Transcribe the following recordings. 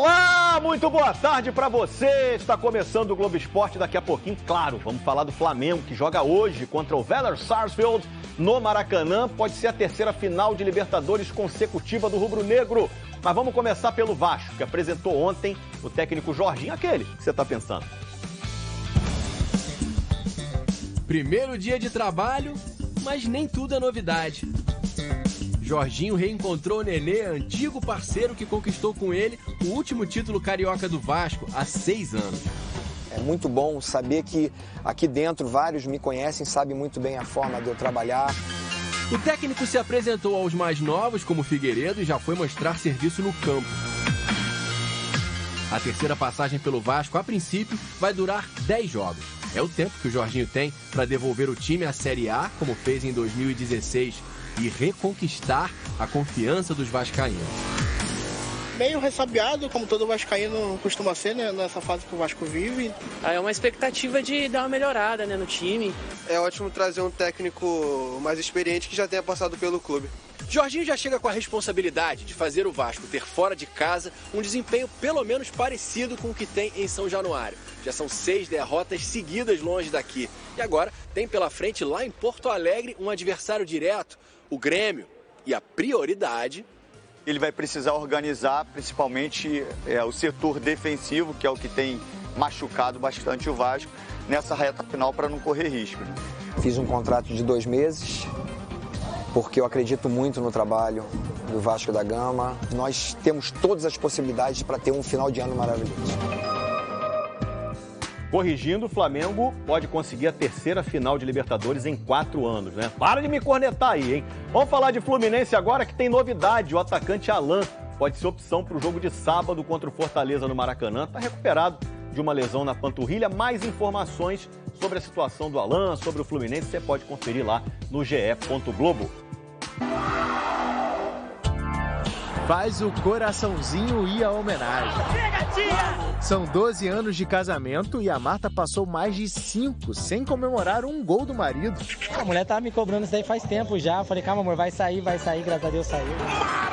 Olá, muito boa tarde para você. Está começando o Globo Esporte daqui a pouquinho. Claro, vamos falar do Flamengo, que joga hoje contra o Vélez Sarsfield no Maracanã. Pode ser a terceira final de Libertadores consecutiva do rubro-negro. Mas vamos começar pelo Vasco, que apresentou ontem o técnico Jorginho, aquele que você está pensando. Primeiro dia de trabalho, mas nem tudo é novidade. Jorginho reencontrou o Nenê, antigo parceiro que conquistou com ele o último título carioca do Vasco há 6 anos. É muito bom saber que aqui dentro vários me conhecem, sabem muito bem a forma de eu trabalhar. O técnico se apresentou aos mais novos, como Figueiredo, e já foi mostrar serviço no campo. A terceira passagem pelo Vasco, a princípio, vai durar 10 jogos. É o tempo que o Jorginho tem para devolver o time à Série A, como fez em 2016, e reconquistar a confiança dos vascaínos. Meio ressabiado, como todo vascaíno costuma ser, né, nessa fase que o Vasco vive. É uma expectativa de dar uma melhorada, né, no time. É ótimo trazer um técnico mais experiente que já tenha passado pelo clube. Jorginho já chega com a responsabilidade de fazer o Vasco ter fora de casa um desempenho pelo menos parecido com o que tem em São Januário. Já são 6 derrotas seguidas longe daqui. E agora tem pela frente lá em Porto Alegre um adversário direto, o Grêmio. E a prioridade... Ele vai precisar organizar principalmente o setor defensivo, que é o que tem machucado bastante o Vasco, nessa reta final para não correr risco. Fiz um contrato de 2 meses, porque eu acredito muito no trabalho do Vasco da Gama. Nós temos todas as possibilidades para ter um final de ano maravilhoso. Corrigindo, o Flamengo pode conseguir a terceira final de Libertadores em 4 anos, né? Para de me cornetar aí, hein? Vamos falar de Fluminense agora, que tem novidade. O atacante Alan pode ser opção para o jogo de sábado contra o Fortaleza no Maracanã. Está recuperado de uma lesão na panturrilha. Mais informações sobre a situação do Alan, sobre o Fluminense, você pode conferir lá no ge.globo. Faz o coraçãozinho e a homenagem. São 12 anos de casamento e a Marta passou mais de 5 sem comemorar um gol do marido. A mulher tava me cobrando isso daí faz tempo já. Falei, calma amor, vai sair, graças a Deus saiu.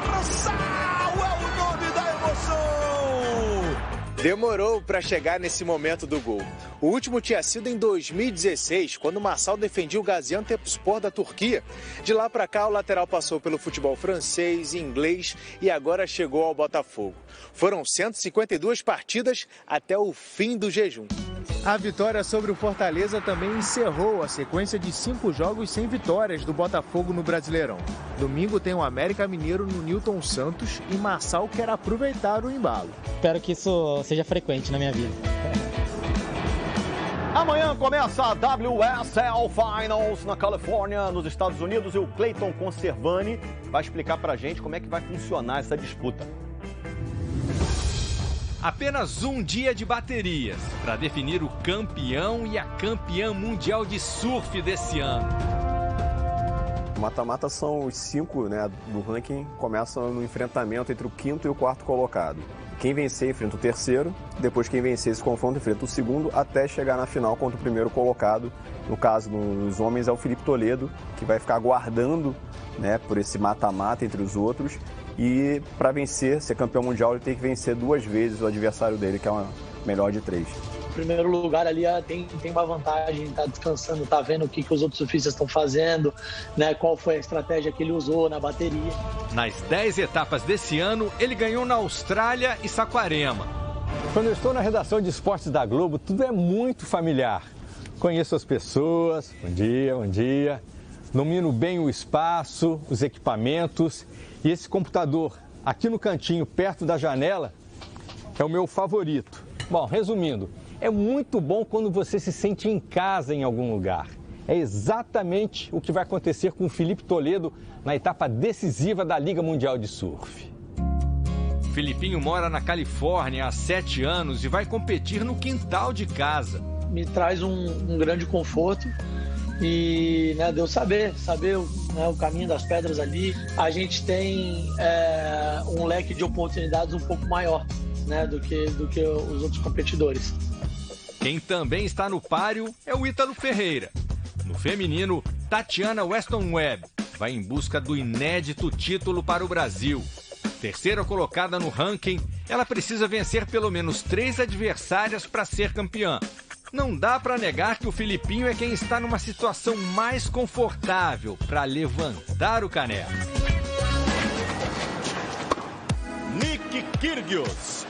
Marçal é o nome da emoção! Demorou para chegar nesse momento do gol. O último tinha sido em 2016, quando o Marçal defendia o Gaziantepspor da Turquia. De lá para cá, o lateral passou pelo futebol francês, inglês e agora chegou ao Botafogo. Foram 152 partidas até o fim do jejum. A vitória sobre o Fortaleza também encerrou a sequência de 5 jogos sem vitórias do Botafogo no Brasileirão. Domingo tem o América Mineiro no Newton Santos e Marçal quer aproveitar o embalo. Espero que isso seja frequente na minha vida. Amanhã começa a WSL Finals na Califórnia, nos Estados Unidos, e o Cleiton Conservani vai explicar pra gente como é que vai funcionar essa disputa. Apenas um dia de baterias para definir o campeão e a campeã mundial de surf desse ano. Mata-mata são os 5, né, do ranking, começam no enfrentamento entre o 5º e o 4º colocado. Quem vencer enfrenta o 3º, depois quem vencer esse confronto enfrenta o 2º, até chegar na final contra o 1º colocado. No caso dos homens é o Felipe Toledo, que vai ficar aguardando, né, por esse mata-mata entre os outros. E para vencer, ser campeão mundial, ele tem que vencer 2 vezes o adversário dele, que é uma melhor de 3. Em primeiro lugar ali tem uma vantagem, tá descansando, tá vendo o que os outros surfistas estão fazendo, né? Qual foi a estratégia que ele usou na bateria. Nas 10 etapas desse ano, ele ganhou na Austrália e Saquarema. Quando eu estou na redação de esportes da Globo, tudo é muito familiar. Conheço as pessoas, bom dia. Domino bem o espaço, os equipamentos. E esse computador aqui no cantinho, perto da janela, é o meu favorito. Bom, resumindo, é muito bom quando você se sente em casa em algum lugar. É exatamente o que vai acontecer com o Felipe Toledo na etapa decisiva da Liga Mundial de Surf. Filipinho mora na Califórnia há 7 anos e vai competir no quintal de casa. Me traz um grande conforto. E Deus saber o caminho das pedras ali. A gente tem um leque de oportunidades um pouco maior, né, do que os outros competidores. Quem também está no páreo é o Ítalo Ferreira. No feminino, Tatiana Weston Webb vai em busca do inédito título para o Brasil. Terceira colocada no ranking, ela precisa vencer pelo menos 3 adversárias para ser campeã. Não dá para negar que o Filipinho é quem está numa situação mais confortável para levantar o caneco. Nick Kyrgios,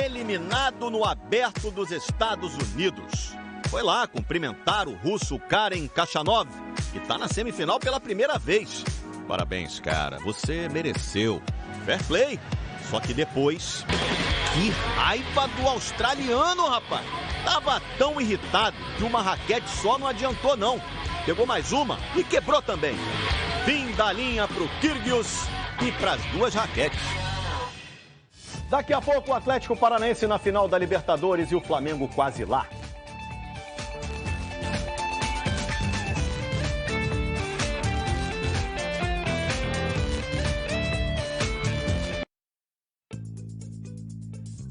eliminado no Aberto dos Estados Unidos. Foi lá cumprimentar o russo Karen Khachanov, que está na semifinal pela primeira vez. Parabéns, cara, você mereceu. Fair play. Só que depois, que raiva do australiano, rapaz. Tava tão irritado que uma raquete só não adiantou, não. Pegou mais uma e quebrou também. Fim da linha pro Kyrgios e pras 2 raquetes. Daqui a pouco o Atlético Paranaense na final da Libertadores e o Flamengo quase lá.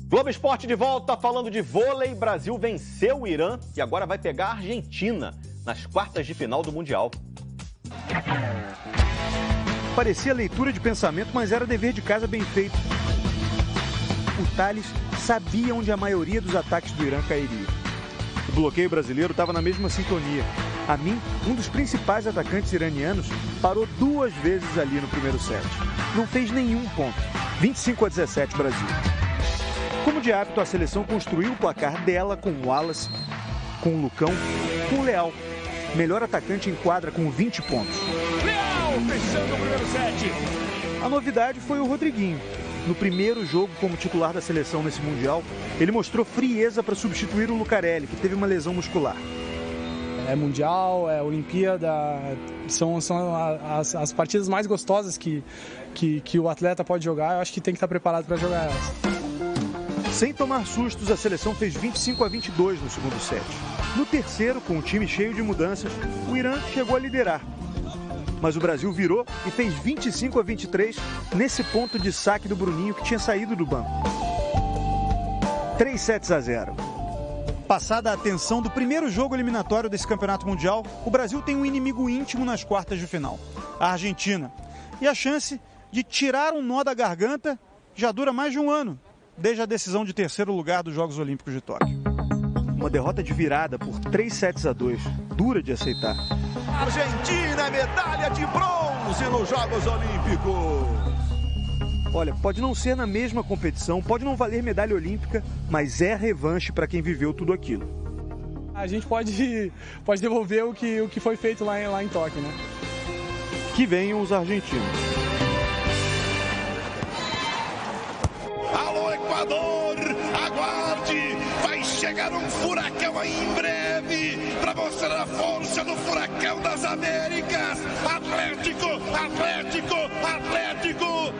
Globo Esporte de volta, falando de vôlei. Brasil venceu o Irã e agora vai pegar a Argentina nas quartas de final do Mundial. Parecia leitura de pensamento, mas era dever de casa bem feito. O Tales sabia onde a maioria dos ataques do Irã cairia. O bloqueio brasileiro estava na mesma sintonia. Amin, um dos principais atacantes iranianos, parou 2 vezes ali no primeiro set. Não fez nenhum ponto. 25-17 Brasil. Como de hábito, a seleção construiu o placar dela com o Wallace, com o Lucão, com o Leal. Melhor atacante em quadra com 20 pontos. Leal fechando o primeiro set. A novidade foi o Rodriguinho. No primeiro jogo como titular da seleção nesse Mundial, ele mostrou frieza para substituir o Lucarelli, que teve uma lesão muscular. É Mundial, é Olimpíada, são as partidas mais gostosas que o atleta pode jogar. Eu acho que tem que estar preparado para jogar elas. Sem tomar sustos, a seleção fez 25-22 no segundo set. No terceiro, com o time cheio de mudanças, o Irã chegou a liderar. Mas o Brasil virou e fez 25-23 nesse ponto de saque do Bruninho, que tinha saído do banco. 3-0. Passada a tensão do primeiro jogo eliminatório desse campeonato mundial, o Brasil tem um inimigo íntimo nas quartas de final, a Argentina. E a chance de tirar um nó da garganta já dura mais de um ano, desde a decisão de terceiro lugar dos Jogos Olímpicos de Tóquio. Uma derrota de virada por 3-2, dura de aceitar. Argentina, medalha de bronze nos Jogos Olímpicos. Olha, pode não ser na mesma competição, pode não valer medalha olímpica, mas é revanche para quem viveu tudo aquilo. A gente pode devolver o que foi feito lá em Tóquio, né? Que venham os argentinos. Alô, Equador, aguarde, vai chegar um furacão aí em breve para mostrar a força do furacão das Américas. Atlético, Atlético, Atlético.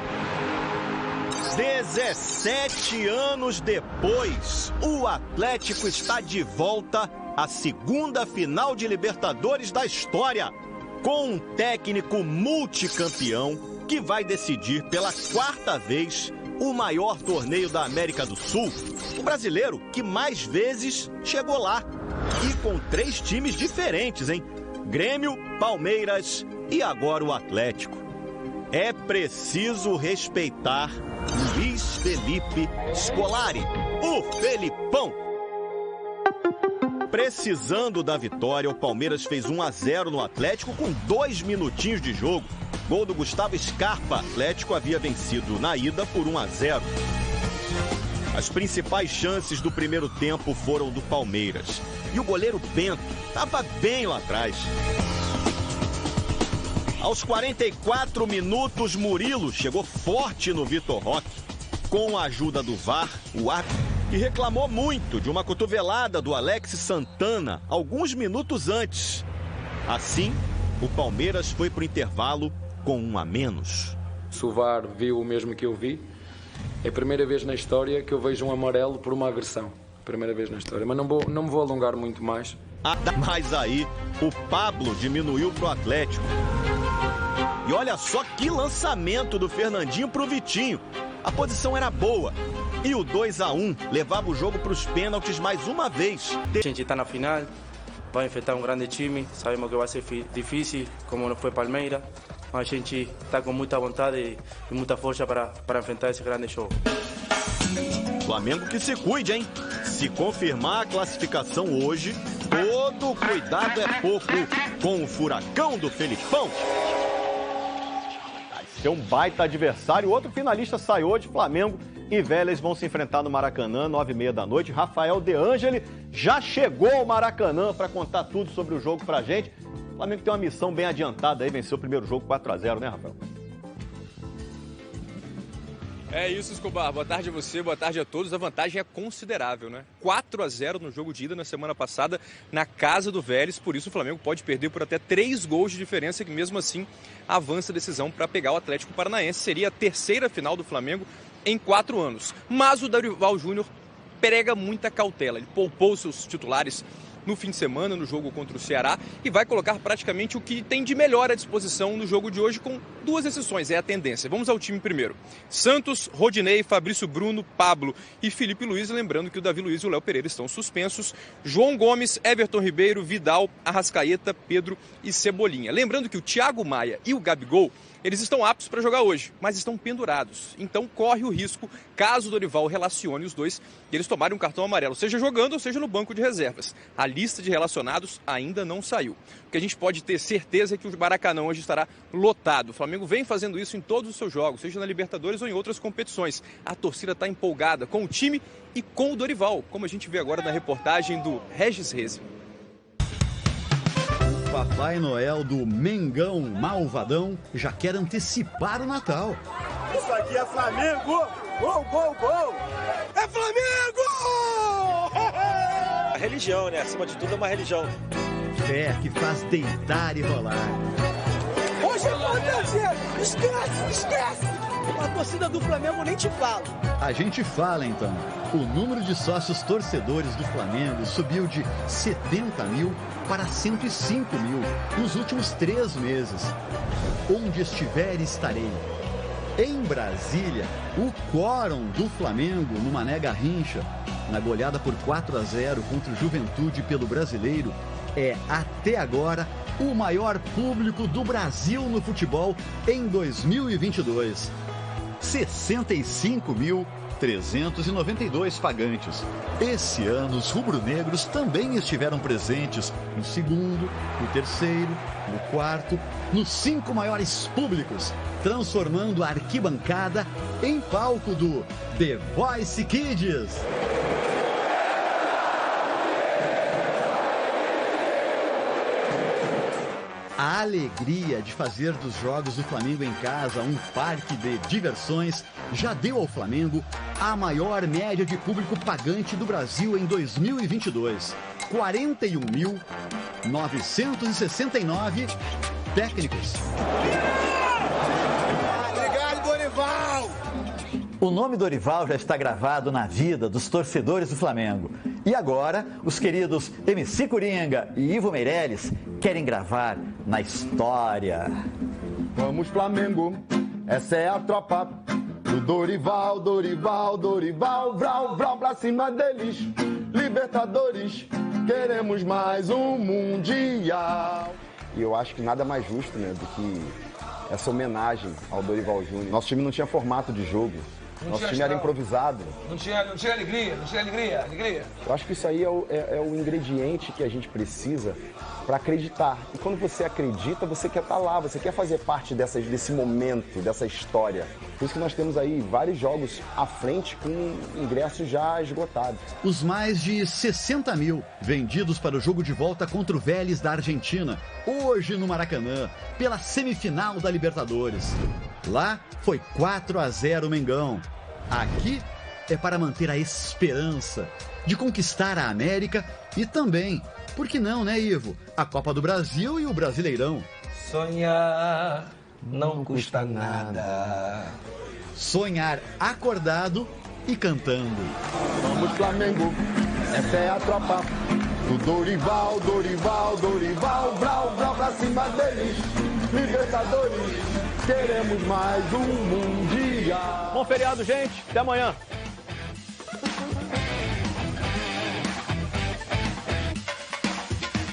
17 anos depois, o Atlético está de volta à segunda final de Libertadores da história, com um técnico multicampeão que vai decidir pela 4ª vez o maior torneio da América do Sul, o brasileiro que mais vezes chegou lá. E com 3 times diferentes, hein? Grêmio, Palmeiras e agora o Atlético. É preciso respeitar Luiz Felipe Scolari, o Felipão. Precisando da vitória, o Palmeiras fez 1-0 no Atlético com 2 minutinhos de jogo. Gol do Gustavo Scarpa. O Atlético havia vencido na ida por 1-0. As principais chances do primeiro tempo foram do Palmeiras. E o goleiro Bento estava bem lá atrás. Aos 44 minutos, Murilo chegou forte no Vitor Roque. Com a ajuda do VAR, o árbitro, que reclamou muito de uma cotovelada do Alex Santana alguns minutos antes. Assim, o Palmeiras foi para o intervalo com 1 a menos. Se o VAR viu o mesmo que eu vi, é a primeira vez na história que eu vejo um amarelo por uma agressão. Primeira vez na história, mas não me vou alongar muito mais. Mas aí, o Pablo diminuiu para o Atlético. E olha só que lançamento do Fernandinho para o Vitinho. A posição era boa. E o 2-1 levava o jogo para os pênaltis mais uma vez. A gente está na final, vai enfrentar um grande time. Sabemos que vai ser difícil, como não foi Palmeiras. a gente está com muita vontade e muita força para enfrentar esse grande jogo. Flamengo que se cuide, hein? Se confirmar a classificação hoje, todo cuidado é pouco com o furacão do Felipão. Vai ser um baita adversário. Outro finalista sai hoje, Flamengo e Vélez vão se enfrentar no Maracanã, 9h30 da noite. Rafael De Angeli já chegou ao Maracanã para contar tudo sobre o jogo pra gente. O Flamengo tem uma missão bem adiantada aí, venceu o primeiro jogo 4-0, né, Rafael? É isso, Escobar. Boa tarde a você, boa tarde a todos. A vantagem é considerável, né? 4-0 no jogo de ida na semana passada na casa do Vélez. Por isso o Flamengo pode perder por até 3 gols de diferença, que mesmo assim avança a decisão para pegar o Atlético Paranaense. Seria a terceira final do Flamengo em 4 anos. Mas o Dorival Júnior prega muita cautela. Ele poupou seus titulares no fim de semana, no jogo contra o Ceará, e vai colocar praticamente o que tem de melhor à disposição no jogo de hoje, com 2 exceções, é a tendência. Vamos ao time primeiro. Santos, Rodinei, Fabrício Bruno, Pablo e Felipe Luiz, lembrando que o Davi Luiz e o Léo Pereira estão suspensos. João Gomes, Everton Ribeiro, Vidal, Arrascaeta, Pedro e Cebolinha. Lembrando que o Thiago Maia e o Gabigol, eles estão aptos para jogar hoje, mas estão pendurados. Então corre o risco, caso o Dorival relacione os dois, que eles tomarem um cartão amarelo, seja jogando ou seja no banco de reservas. A lista de relacionados ainda não saiu. O que a gente pode ter certeza é que o Maracanã hoje estará lotado. O Flamengo vem fazendo isso em todos os seus jogos, seja na Libertadores ou em outras competições. A torcida está empolgada com o time e com o Dorival, como a gente vê agora na reportagem do Regis Reze. Papai Noel do Mengão Malvadão já quer antecipar o Natal. Isso aqui é Flamengo! Gol, gol, gol! É Flamengo! A religião, né? Acima de tudo é uma religião. Fé que faz deitar e rolar. Hoje é fantasia! Esquece, esquece! A torcida do Flamengo nem te fala. A gente fala então. O número de sócios torcedores do Flamengo subiu de 70 mil para 105 mil nos últimos 3 meses. Onde estiver, estarei. Em Brasília, o quórum do Flamengo no Mané Garrincha, na goleada por 4-0 contra o Juventude pelo Brasileiro, é até agora o maior público do Brasil no futebol em 2022. 65.392 pagantes. Esse ano, os rubro-negros também estiveram presentes no segundo, no terceiro, no quarto, nos 5 maiores públicos, transformando a arquibancada em palco do The Voice Kids. A alegria de fazer dos jogos do Flamengo em casa um parque de diversões já deu ao Flamengo a maior média de público pagante do Brasil em 2022. 41.969 técnicos. Obrigado, Dorival! O nome Dorival já está gravado na vida dos torcedores do Flamengo. E agora, os queridos MC Coringa e Ivo Meirelles querem gravar na história. Vamos, Flamengo, essa é a tropa do Dorival, Dorival, Dorival, vral, vral, pra cima deles. Libertadores, queremos mais um Mundial. E eu acho que nada mais justo, né, do que essa homenagem ao Dorival Júnior. Nosso time não tinha formato de jogo. Nosso time era improvisado. Não tinha alegria. Eu acho que isso aí é o ingrediente que a gente precisa para acreditar. E quando você acredita, você quer estar lá, você quer fazer parte desse momento, dessa história. Por isso que nós temos aí vários jogos à frente com ingressos já esgotados. Os mais de 60 mil vendidos para o jogo de volta contra o Vélez da Argentina, hoje no Maracanã, pela semifinal da Libertadores. Lá foi 4-0 Mengão. Aqui é para manter a esperança de conquistar a América e também, por que não, né, Ivo? A Copa do Brasil e o Brasileirão. Sonhar não custa nada. Sonhar acordado e cantando. Vamos, Flamengo, essa é a tropa do Dorival, Dorival, Dorival, vral, vral, pra cima deles. Libertadores, queremos mais um Mundial. Bom feriado, gente. Até amanhã.